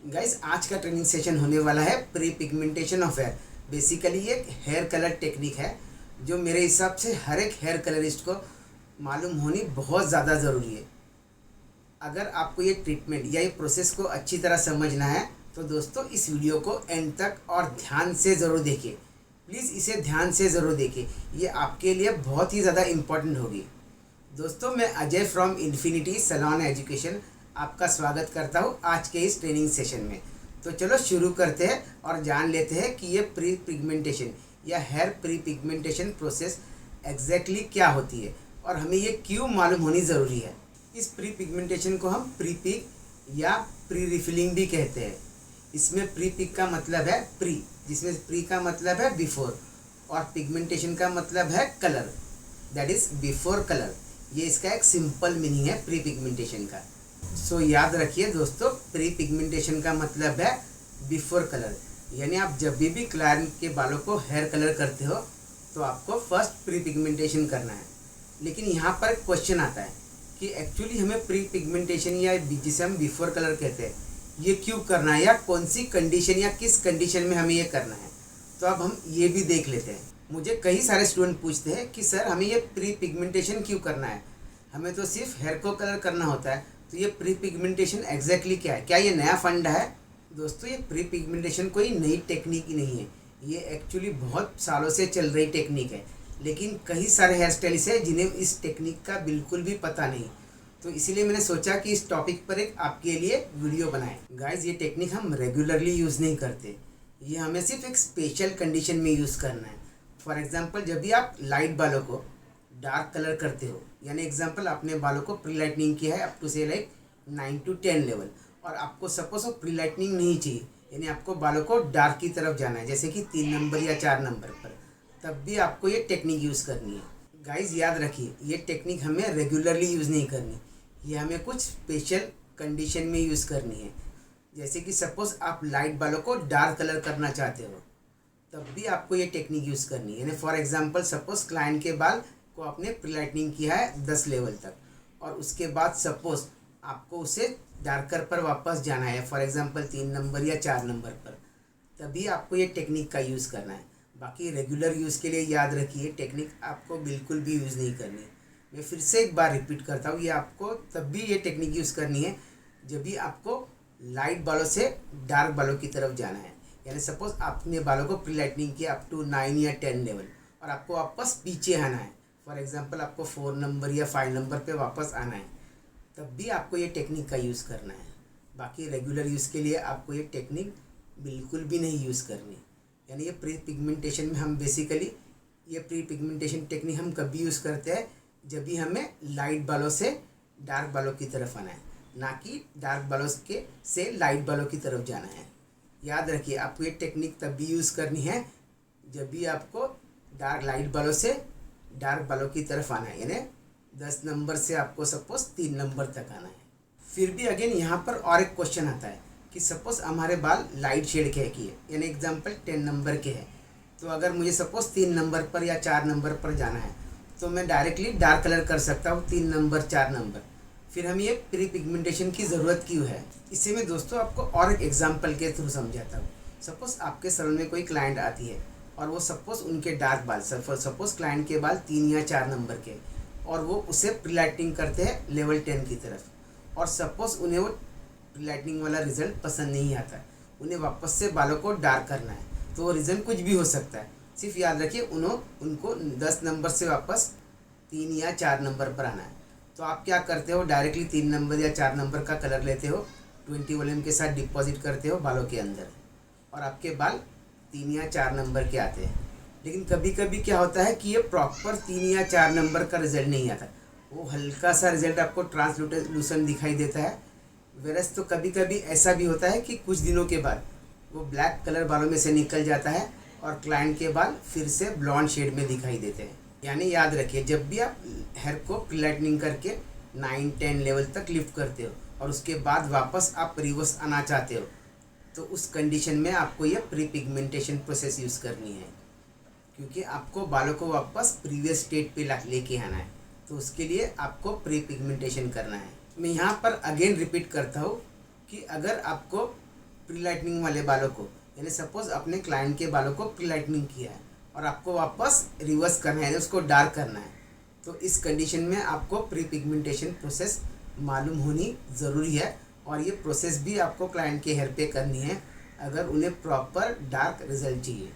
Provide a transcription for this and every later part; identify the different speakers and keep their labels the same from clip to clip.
Speaker 1: Guys आज का training session होने वाला है pre pigmentation of hair. Basically ये एक हेयर कलर टेक्निक है जो मेरे हिसाब से हर एक हेयर कलरिस्ट को मालूम होनी बहुत ज़्यादा ज़रूरी है। अगर आपको ये ट्रीटमेंट या ये प्रोसेस को अच्छी तरह समझना है तो दोस्तों इस वीडियो को एंड तक और ध्यान से ज़रूर देखिए। प्लीज़ इसे ध्यान से ज़रूर देखिए, ये आपके लिए बहुत ही ज़्यादा इम्पोर्टेंट होगी। दोस्तों मैं Ajay from Infinity Salon Education आपका स्वागत करता हूँ आज के इस ट्रेनिंग सेशन में। तो चलो शुरू करते हैं और जान लेते हैं कि ये प्री पिगमेंटेशन या hair pre pigmentation process exactly क्या होती है और हमें ये क्यों मालूम होनी ज़रूरी है। इस प्री पिगमेंटेशन को हम प्री पिग या प्री रिफिलिंग भी कहते हैं। इसमें प्री पिग का मतलब है प्री, जिसमें प्री का मतलब है बिफोर और पिगमेंटेशन का मतलब है colour, that is before colour. ये इसका एक सिंपल मीनिंग है प्री पिगमेंटेशन का। सो याद रखिए दोस्तों, प्री पिगमेंटेशन का मतलब है बिफोर कलर, यानी आप जब भी क्लाइंट के बालों को हेयर कलर करते हो तो आपको फर्स्ट प्री पिगमेंटेशन करना है। लेकिन यहाँ पर क्वेश्चन आता है कि एक्चुअली हमें प्री पिगमेंटेशन या जिसे हम बिफोर कलर कहते हैं ये क्यों करना है या कौन सी कंडीशन या किस कंडीशन में हमें ये करना है। तो अब हम ये भी देख लेते हैं। मुझे कई सारे स्टूडेंट पूछते हैं कि सर हमें ये प्री पिगमेंटेशन क्यों करना है, हमें तो सिर्फ हेयर को कलर करना होता है, तो ये प्री पिगमेंटेशन एग्जैक्टली क्या है, क्या ये नया फंडा है। दोस्तों ये प्री पिगमेंटेशन कोई नई टेक्निक ही नहीं है, ये एक्चुअली बहुत सालों से चल रही टेक्निक है। लेकिन कई सारे हेयर स्टाइलिस्ट हैं जिन्हें इस टेक्निक का बिल्कुल भी पता नहीं, तो इसीलिए मैंने सोचा कि इस टॉपिक पर एक आपके लिए वीडियो बनाएं। गाइज ये टेक्निक हम रेगुलरली यूज़ नहीं करते, ये हमें सिर्फ एक स्पेशल कंडीशन में यूज़ करना है। फॉर एग्जाम्पल जब भी आप लाइट बालों को डार्क कलर करते हो, यानी एग्जांपल आपने बालों को प्री लाइटनिंग किया है अप टू से लाइक 9 to 10 लेवल, और आपको सपोज वो प्री लाइटनिंग नहीं चाहिए, यानी आपको बालों को डार्क की तरफ जाना है जैसे कि 3 नंबर या 4 नंबर पर, तब भी आपको ये टेक्निक यूज़ करनी है। गाइज याद रखिए ये टेक्निक हमें रेगुलरली यूज़ नहीं करनी, ये हमें कुछ स्पेशल कंडीशन में यूज़ करनी है। जैसे कि सपोज़ आप लाइट बालों को डार्क कलर करना चाहते हो तब भी आपको ये टेक्निक यूज़ करनी है। यानी फॉर एग्जांपल सपोज़ क्लाइंट के बाल को आपने प्री लाइटनिंग किया है 10 लेवल तक और उसके बाद सपोज़ आपको उसे डार्कर पर वापस जाना है, फॉर एग्जांपल 3 नंबर या 4 नंबर पर, तभी आपको ये टेक्निक का यूज़ करना है। बाकी रेगुलर यूज़ के लिए याद रखिए टेक्निक आपको बिल्कुल भी यूज़ नहीं करनी। मैं फिर से एक बार रिपीट करता हूँ, ये आपको तब भी ये टेक्निक यूज़ करनी है जब भी आपको लाइट बालों से डार्क बालों की तरफ जाना है। यानी सपोज़ आपने बालों को प्री लाइटनिंग किया अप टू 9 या 10 लेवल और आपको वापस पीछे आना है, फॉर एग्जांपल आपको 4 नंबर या 5 नंबर पे वापस आना है, तब भी आपको ये टेक्निक का यूज़ करना है। बाकी रेगुलर यूज़ के लिए आपको ये टेक्निक बिल्कुल भी नहीं यूज़ करनी। यानी ये प्री पिगमेंटेशन में हम बेसिकली ये प्री पिगमेंटेशन टेक्निक हम कभी यूज़ करते हैं जब भी हमें लाइट बालों से डार्क बालों की तरफ आना है, ना कि डार्क बालों के से लाइट बालों की तरफ जाना है। याद रखिए आपको ये टेक्निक तब भी यूज़ करनी है जब भी आपको डार्क लाइट बालों से डार्क बालों की तरफ आना है, यानी 10 नंबर से आपको सपोज 3 नंबर तक आना है। फिर भी अगेन यहाँ पर और एक क्वेश्चन आता है कि सपोज़ हमारे बाल लाइट शेड के है, यानी एग्जांपल 10 नंबर के हैं, तो अगर मुझे सपोज़ 3 नंबर पर या 4 नंबर पर जाना है तो मैं डायरेक्टली डार्क कलर कर सकता हूँ 3 नंबर 4 नंबर। फिर हमें ये प्री पिगमेंटेशन की ज़रूरत क्यों है, इसे मैं दोस्तों आपको और एक एग्जांपल के थ्रू समझाता हूँ। सपोज़ आपके सैलून में कोई क्लाइंट आती है और वो सपोज़ उनके डार्क बाल, सपोज़ क्लाइंट के बाल 3 या 4 नंबर के, और वो उसे प्री लाइटनिंग करते हैं लेवल 10 की तरफ, और सपोज़ उन्हें वो प्री लाइटनिंग वाला रिज़ल्ट पसंद नहीं आता, उन्हें वापस से बालों को डार्क करना है, तो वो रीज़न कुछ भी हो सकता है। सिर्फ याद रखिए उनको 10 नंबर से वापस 3 या 4 नंबर पर आना है। तो आप क्या करते हो, डायरेक्टली 3 नंबर या 4 नंबर का कलर लेते हो, 20 वॉल्यूम के साथ डिपॉजिट करते हो बालों के अंदर, और आपके बाल 3 या 4 नंबर के आते हैं। लेकिन कभी कभी क्या होता है कि ये प्रॉपर 3 या 4 नंबर का रिजल्ट नहीं आता, वो हल्का सा रिजल्ट आपको ट्रांसलूसेंट दिखाई देता है। वेरस तो कभी कभी ऐसा भी होता है कि कुछ दिनों के बाद वो ब्लैक कलर बालों में से निकल जाता है और क्लाइंट के बाल फिर से ब्लॉन्ड शेड में दिखाई देते हैं। यानी याद रखिए जब भी आप हेयर को प्री लाइटनिंग करके 9-10 लेवल तक लिफ्ट करते हो और उसके बाद वापस आप रिवर्स आना चाहते हो, तो उस कंडीशन में आपको ये प्री पिगमेंटेशन प्रोसेस यूज़ करनी है, क्योंकि आपको बालों को वापस प्रीवियस स्टेट पे लेके आना है, तो उसके लिए आपको प्री पिगमेंटेशन करना है। मैं यहाँ पर अगेन रिपीट करता हूँ कि अगर आपको प्री लाइटनिंग वाले बालों को, यानी सपोज अपने क्लाइंट के बालों को प्री लाइटनिंग किया है और आपको वापस रिवर्स करना है, यानी उसको डार्क करना है, तो इस कंडीशन में आपको प्री पिगमेंटेशन प्रोसेस मालूम होनी ज़रूरी है। और ये प्रोसेस भी आपको क्लाइंट के हेयर पे करनी है अगर उन्हें प्रॉपर डार्क रिजल्ट चाहिए।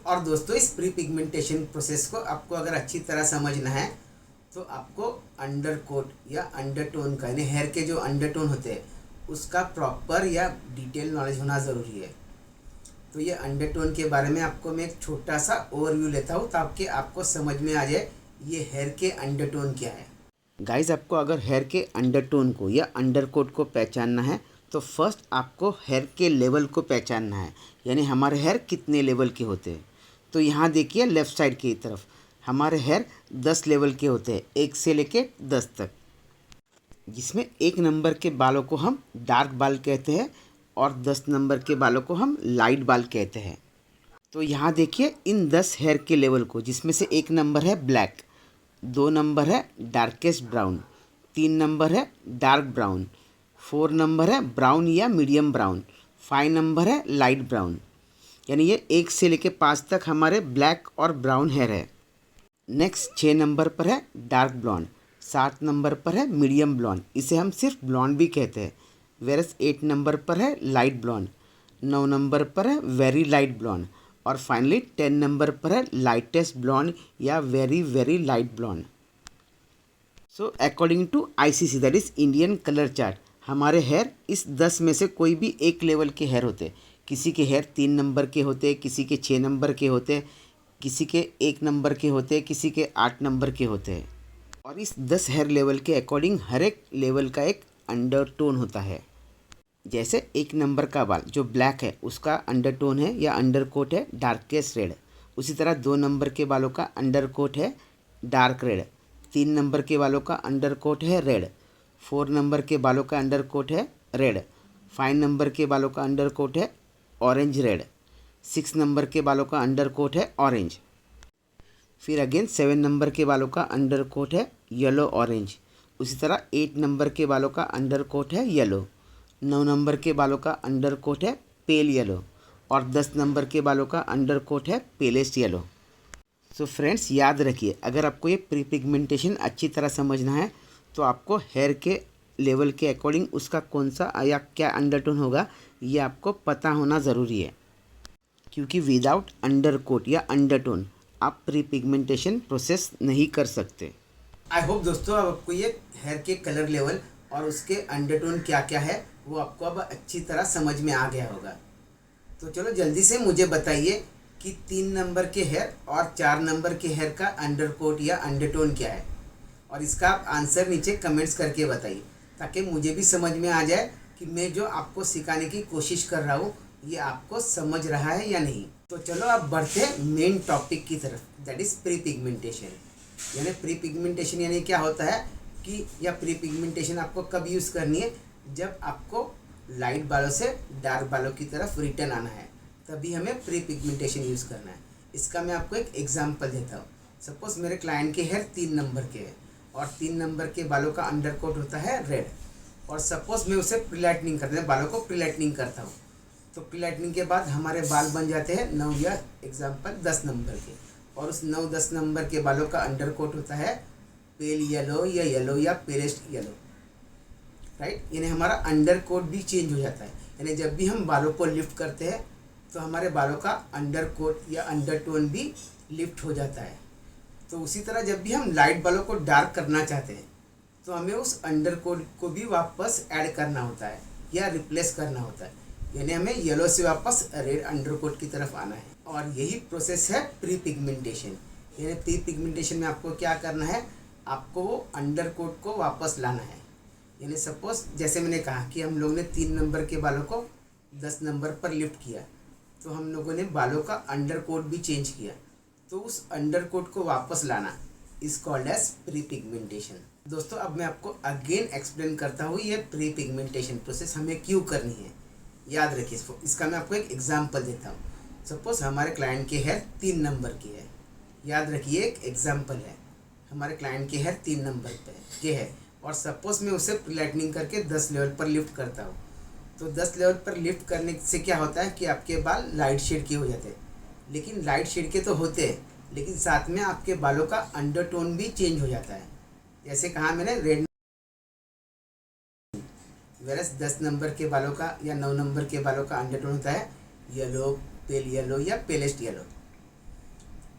Speaker 1: और दोस्तों इस प्री पिगमेंटेशन प्रोसेस को आपको अगर अच्छी तरह समझना है तो आपको अंडरकोट या अंडरटोन का, यानी हेयर के जो अंडरटोन होते हैं उसका प्रॉपर या डिटेल नॉलेज होना ज़रूरी है। तो ये अंडरटोन के बारे में आपको मैं एक छोटा सा ओवरव्यू लेता हूँ ताकि आपको समझ में आ जाए ये हेयर के अंडरटोन क्या है। गाइस, आपको अगर हेयर के अंडरटोन को या अंडरकोट को पहचानना है तो फर्स्ट आपको हेयर के लेवल को पहचानना है, यानी हमारे हेयर कितने लेवल के होते हैं। तो यहाँ देखिए लेफ़्ट साइड की तरफ हमारे हेयर 10 लेवल के होते हैं, 1 से लेके 10 तक, जिसमें 1 नंबर के बालों को हम डार्क बाल कहते हैं और 10 नंबर के बालों को हम लाइट बाल कहते हैं। तो यहाँ देखिए इन 10 हेयर के लेवल को, जिसमें से 1 नंबर है ब्लैक, 2 नंबर है डार्केस्ट ब्राउन, 3 नंबर है डार्क ब्राउन, 4 नंबर है ब्राउन या मीडियम ब्राउन, 5 नंबर है लाइट ब्राउन, यानी ये 1 से लेके 5 तक हमारे ब्लैक और ब्राउन हेयर है। नेक्स्ट 6 नंबर पर है डार्क ब्लॉन्ड, 7 नंबर पर है मीडियम ब्लॉन्ड, इसे हम सिर्फ ब्लॉन्ड भी कहते हैं। वेरस 8 नंबर पर है लाइट ब्लॉन्ड, 9 नंबर पर है वेरी लाइट ब्लॉन्ड और फाइनली 10 नंबर पर है लाइटेस्ट ब्लॉन्ड या very very light blonde. So according to ICC that is Indian colour chart, हमारे हेयर इस 10 में से कोई भी एक लेवल के हेयर होते हैं। किसी के हेयर 3 नंबर के होते हैं, किसी के 6 नंबर के होते हैं, किसी के 1 नंबर के होते हैं, किसी के 8 नंबर के होते हैं। और इस 10 हेयर लेवल के अकॉर्डिंग हर एक लेवल का एक अंडरटोन होता है। जैसे 1 नंबर का बाल जो ब्लैक है उसका अंडरटोन है या अंडरकोट है डार्केस्ट रेड, उसी तरह 2 नंबर के बालों का अंडरकोट है डार्क रेड, 3 नंबर के बालों का अंडरकोट है रेड, 4 नंबर के बालों का अंडरकोट है रेड, 5 नंबर के बालों का अंडरकोट है ऑरेंज रेड, 6 नंबर के बालों का अंडरकोट है ऑरेंज, फिर अगेन 7 नंबर के बालों का अंडरकोट है येलो ऑरेंज, उसी तरह 8 नंबर के बालों का अंडरकोट है येलो, 9 नंबर के बालों का अंडरकोट है पेल येलो और 10 नंबर के बालों का अंडरकोट है पेलेस्ट येलो। सो फ्रेंड्स, याद रखिए अगर आपको ये प्री पिगमेंटेशन अच्छी तरह समझना है तो आपको हेयर के लेवल के अकॉर्डिंग उसका कौन सा या क्या अंडरटोन होगा ये आपको पता होना ज़रूरी है, क्योंकि विदाउट अंडरकोट या अंडरटोन आप प्री पिगमेंटेशन प्रोसेस नहीं कर सकते। आई होप दोस्तों अब आपको ये हेयर के कलर लेवल और उसके अंडरटोन क्या क्या है वो आपको अब अच्छी तरह समझ में आ गया होगा। तो चलो जल्दी से मुझे बताइए कि 3 नंबर के हेयर और 4 नंबर के हेयर का अंडरकोट या अंडरटोन क्या है, और इसका आप आंसर नीचे कमेंट्स करके बताइए ताकि मुझे भी समझ में आ जाए कि मैं जो आपको सिखाने की कोशिश कर रहा हूँ ये आपको समझ रहा है या नहीं। तो चलो अब बढ़ते हैं मेन टॉपिक की तरफ, दैट इज़ प्री पिगमेंटेशन। यानी प्री पिगमेंटेशन यानी क्या होता है कि या प्री पिगमेंटेशन आपको कब यूज़ करनी है, जब आपको लाइट बालों से डार्क बालों की तरफ रिटर्न आना है, तभी हमें प्री पिगमेंटेशन यूज़ करना है। इसका मैं आपको एक एग्जांपल देता हूँ। सपोज मेरे क्लाइंट के हेयर 3 नंबर के हैं और 3 नंबर के बालों का अंडरकोट होता है रेड, और सपोज मैं उसे प्री लाइटनिंग करते हैं, बालों को प्री लाइटनिंग करता हूँ, तो प्री लाइटनिंग के बाद हमारे बाल बन जाते हैं 9 या एग्जाम्पल 10 नंबर के, और उस 9-10 नंबर के बालों का अंडरकोट होता है पेल येलो या पेलेस्ट येलो, राइट। यानी हमारा अंडरकोट भी चेंज हो जाता है, यानी जब भी हम बालों को लिफ्ट करते हैं तो हमारे बालों का अंडरकोट या अंडरटोन भी लिफ्ट हो जाता है। तो उसी तरह जब भी हम लाइट बालों को डार्क करना चाहते हैं तो हमें उस अंडरकोट को भी वापस ऐड करना होता है या रिप्लेस करना होता है, यानी हमें येलो से वापस रेड अंडरकोट की तरफ आना है। और यही प्रोसेस है प्री पिगमेंटेशन। यानी प्री पिगमेंटेशन में आपको क्या करना है, आपको वो अंडरकोट को वापस लाना है। यानी सपोज जैसे मैंने कहा कि हम लोगों ने 3 नंबर के बालों को 10 नंबर पर लिफ्ट किया, तो हम लोगों ने बालों का अंडरकोट भी चेंज किया, तो उस अंडरकोट को वापस लाना is called as pre pigmentation. दोस्तों अब मैं आपको अगेन एक्सप्लेन करता हूँ ये प्री पिगमेंटेशन प्रोसेस हमें क्यों करनी है। याद रखिए इसका मैं आपको एक एग्जांपल देता हूँ। सपोज हमारे क्लाइंट के हेयर 3 नंबर के है, याद रखिए एक एग्जांपल है, हमारे क्लाइंट के हेयर 3 नंबर पे के है, और सपोज मैं उसे प्री लाइटनिंग करके 10 लेवल पर लिफ्ट करता हूँ, तो 10 लेवल पर लिफ्ट करने से क्या होता है कि आपके बाल लाइट शेड के हो जाते हैं। लेकिन लाइट शेड के तो होते हैं, लेकिन साथ में आपके बालों का अंडरटोन भी चेंज हो जाता है। जैसे कहा मैंने रेड, वेरस 10 नंबर के बालों का या 9 नंबर के बालों का अंडरटोन होता है येलो, पेल येलो या पेलेस्ट येलो।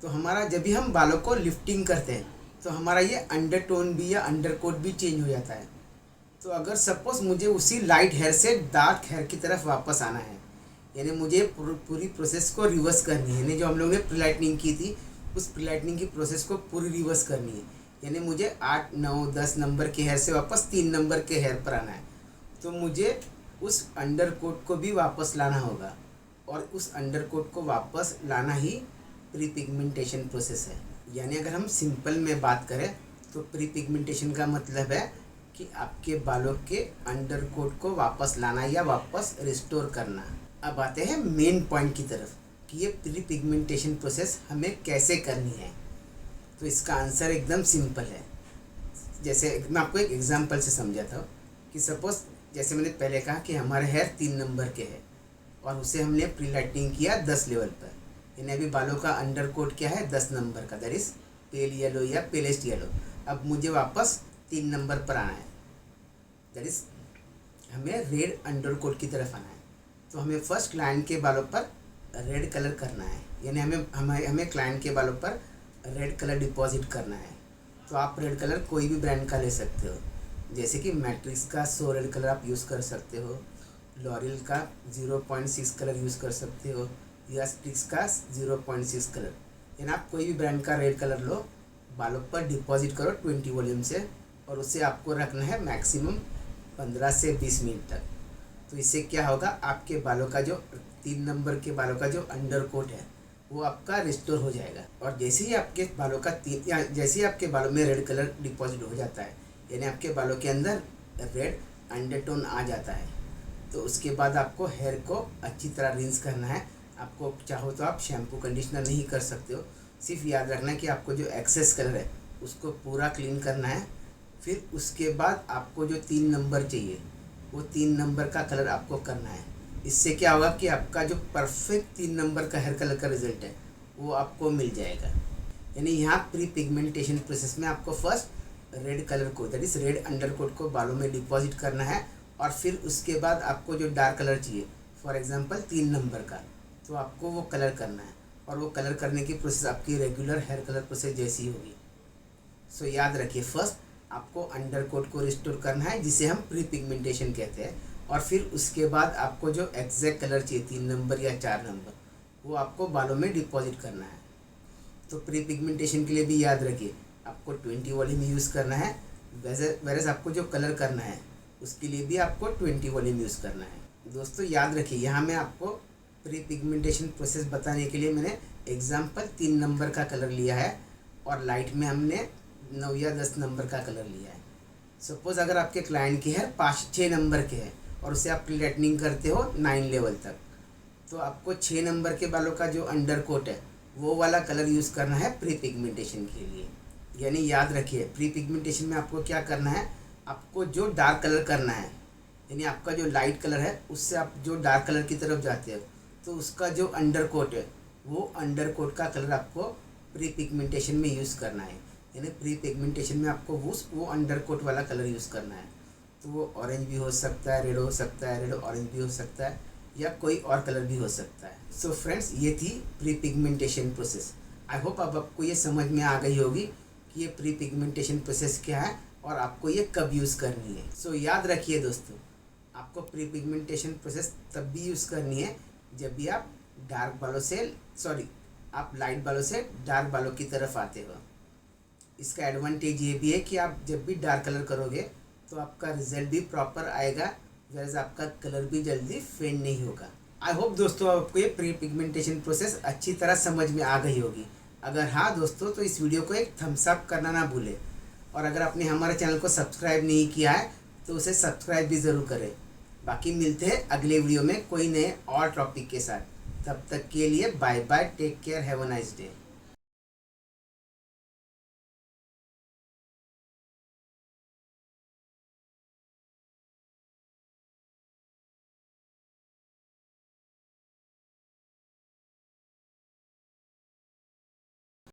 Speaker 1: तो हमारा जब भी हम बालों को लिफ्टिंग करते हैं तो हमारा ये अंडरटोन भी या अंडरकोट भी चेंज हो जाता है। तो अगर सपोज मुझे उसी लाइट हेयर से डार्क हेयर की तरफ वापस आना है, यानी मुझे पूरी प्रोसेस को रिवर्स करनी है, यानी जो हम लोगों ने प्रीलाइटनिंग की थी उस प्रीलाइटनिंग की प्रोसेस को पूरी रिवर्स करनी है, यानी मुझे 8, 9, 10 नंबर के हेयर से वापस 3 नंबर के हेयर पर आना है। तो मुझे उस अंडरकोट को भी वापस लाना होगा, और उस अंडरकोट को वापस लाना ही प्री पिगमेंटेशन प्रोसेस है। यानी अगर हम सिंपल में बात करें तो प्री पिगमेंटेशन का मतलब है कि आपके बालों के अंडरकोट को वापस लाना या वापस रिस्टोर करना। अब आते हैं मेन पॉइंट की तरफ कि ये प्री पिगमेंटेशन प्रोसेस हमें कैसे करनी है। तो इसका आंसर एकदम सिंपल है। जैसे मैं आपको एक एग्जांपल से समझाता हूँ कि सपोज जैसे मैंने पहले कहा कि हमारे हेयर 3 नंबर के है और उसे हमने प्री लाइटनिंग किया 10 लेवल पर, यानी अभी बालों का अंडरकोट क्या है 10 नंबर का, दैट इज पेल येलो या पेलेस्ट येलो। अब मुझे वापस 3 नंबर पर आना है, दैट इज हमें रेड अंडरकोट की तरफ आना है। तो हमें फर्स्ट क्लाइंट के बालों पर रेड कलर करना है, यानी हमें क्लाइंट के बालों पर रेड कलर डिपॉजिट करना है। तो आप रेड कलर कोई भी ब्रांड का ले सकते हो, जैसे कि मैट्रिक्स का 100 रेड कलर आप यूज़ कर सकते हो, लॉरियल का 0.6 कलर यूज़ कर सकते हो, या स्टिक्स का 0.6 कलर, यानी आप कोई भी ब्रांड का रेड कलर लो, बालों पर डिपॉजिट करो 20 वॉल्यूम से, और उसे आपको रखना है मैक्सिमम 15 से 20 मिनट तक। तो इससे क्या होगा, आपके बालों का जो 3 नंबर के बालों का जो अंडरकोट है वो आपका रिस्टोर हो जाएगा। और जैसे ही आपके बालों का जैसे ही आपके बालों में रेड कलर डिपॉजिट हो जाता है, यानी आपके बालों के अंदर रेड अंडरटोन आ जाता है, तो उसके बाद आपको हेयर को अच्छी तरह रिंस करना है। आपको चाहो तो आप शैम्पू कंडीशनर नहीं कर सकते हो, सिर्फ याद रखना कि आपको जो एक्सेस कलर है उसको पूरा क्लीन करना है। फिर उसके बाद आपको जो 3 नंबर चाहिए वो 3 नंबर का कलर आपको करना है। इससे क्या होगा कि आपका जो परफेक्ट 3 नंबर का हेयर कलर का रिजल्ट है वो आपको मिल जाएगा। यानी यहाँ प्री पिगमेंटेशन प्रोसेस में आपको फर्स्ट रेड कलर को, दैट इज रेड अंडरकोट को बालों में डिपॉजिट करना है, और फिर उसके बाद आपको जो डार्क कलर चाहिए, फॉर एग्जांपल 3 नंबर का, तो आपको वो कलर करना है। और वो कलर करने की प्रोसेस आपकी रेगुलर हेयर कलर प्रोसेस जैसी होगी। सो याद रखिए, फर्स्ट आपको अंडरकोट को रिस्टोर करना है जिसे हम प्री पिगमेंटेशन कहते हैं, और फिर उसके बाद आपको जो एग्जैक्ट कलर चाहिए 3 नंबर या 4 नंबर, वो आपको बालों में डिपॉजिट करना है। तो प्री पिगमेंटेशन के लिए भी याद रखिए आपको 20 वॉल्यूम यूज़ करना है, वैसे आपको जो कलर करना है उसके लिए भी आपको 20 वॉल्यूम यूज़ करना है। दोस्तों याद रखिए, यहाँ मैं आपको प्री पिगमेंटेशन प्रोसेस बताने के लिए मैंने एग्जाम्पल 3 नंबर का कलर लिया है, और लाइट में हमने 9 या 10 नंबर का कलर लिया है। सपोज़ अगर आपके क्लाइंट के हेयर 5-6 नंबर के हैं और उसे आप प्लेटनिंग करते हो 9 लेवल तक, तो आपको 6 नंबर के बालों का जो अंडरकोट है वो वाला कलर यूज़ करना है प्री पिगमेंटेशन के लिए। यानी याद रखिए, प्री पिगमेंटेशन में आपको क्या करना है, आपको जो डार्क कलर करना है, यानी आपका जो लाइट कलर है उससे आप जो डार्क कलर की तरफ जाते हो, तो उसका जो अंडरकोट है वो अंडरकोट का कलर आपको प्री पिगमेंटेशन में यूज़ करना है। यानी प्री पिगमेंटेशन में आपको वो अंडरकोट वाला कलर यूज़ करना है। तो वो ऑरेंज भी हो सकता है, रेड हो सकता है, रेड ऑरेंज भी हो सकता है, या कोई और कलर भी हो सकता है। सो फ्रेंड्स, ये थी pre pigmentation process. I hope अब आपको ये समझ में आ गई होगी कि ये प्री पिगमेंटेशन प्रोसेस क्या है और आपको ये कब यूज़ करनी है। सो याद रखिए दोस्तों, आपको प्री पिगमेंटेशन प्रोसेस तब भी यूज़ करनी है जब भी आप आप लाइट बालों से डार्क बालों की तरफ आते हो। इसका एडवांटेज ये भी है कि आप जब भी डार्क कलर करोगे तो आपका रिजल्ट भी प्रॉपर आएगा, वैसे आपका कलर भी जल्दी फेड नहीं होगा। आई होप दोस्तों आपको ये प्री पिगमेंटेशन प्रोसेस अच्छी तरह समझ में आ गई होगी। अगर हाँ दोस्तों, तो इस वीडियो को एक थम्स अप करना ना भूलें, और अगर आपने हमारे चैनल को सब्सक्राइब नहीं किया है तो उसे सब्सक्राइब भी ज़रूर करें। बाकी मिलते हैं अगले वीडियो में कोई नए और टॉपिक के साथ। तब तक के लिए bye bye, take care, have a nice day.